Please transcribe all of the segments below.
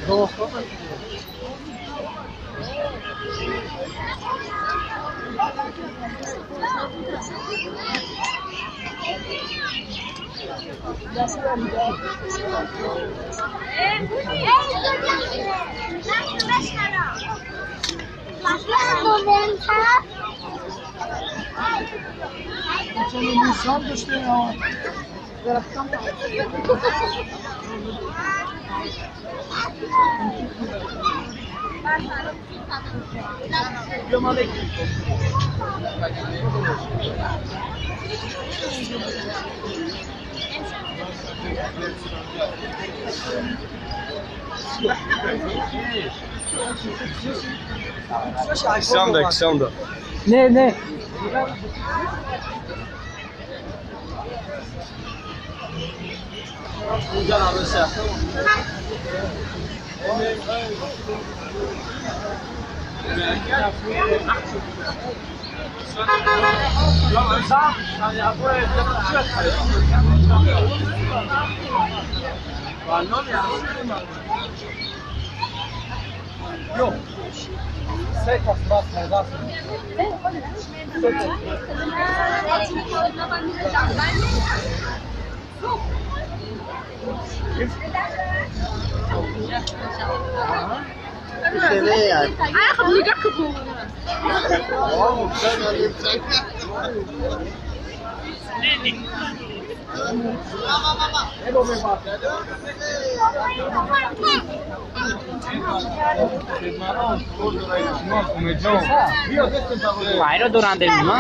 Dos cosas. Ksanda. Ne? Yok. Sekas bak mezasın. ayakkabı yakıp Fajro durante el mundo.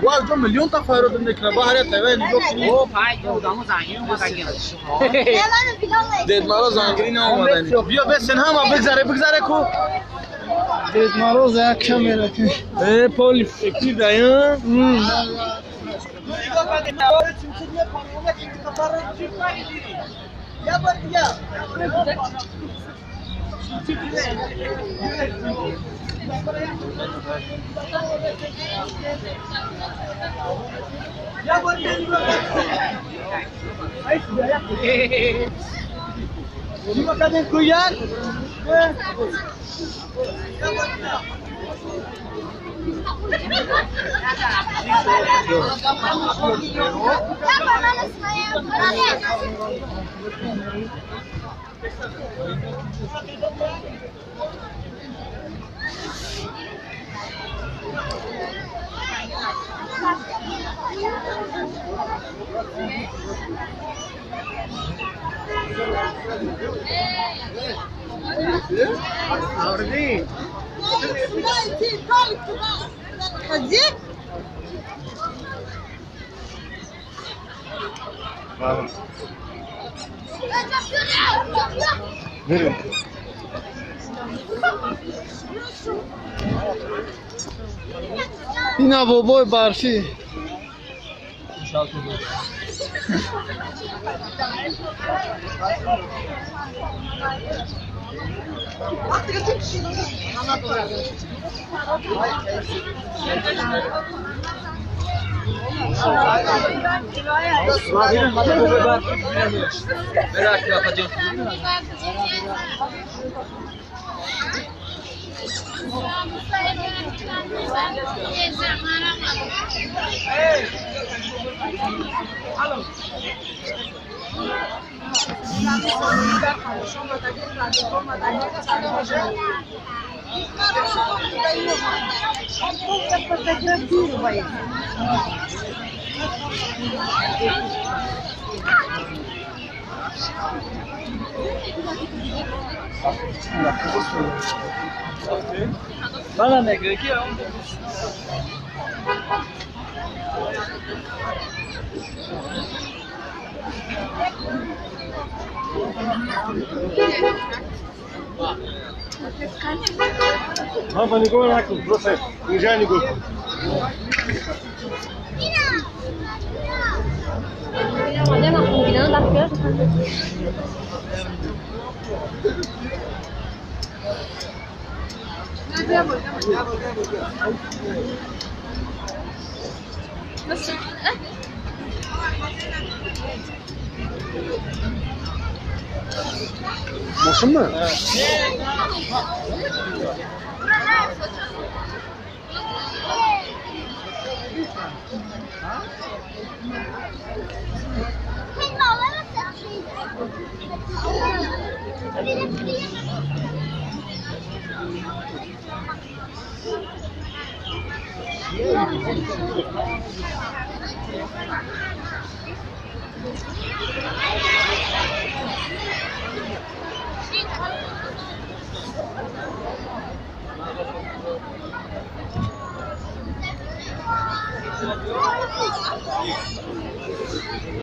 Wow, yo milyon ta fayro dinde kna bahar tevani jo O faj دامو زنگی اومد اگه دید مرا زنگیری نه اومدنی بیا بسن هم بگذره کو دید مرا زکه میره که پول فکری دایا Cima cadê cuiar? Ordi Hadi. Verin. اینا بابای برفی Bana ne gerekiyor? Mama не говори нако, просто уезжай го. Maşın mı?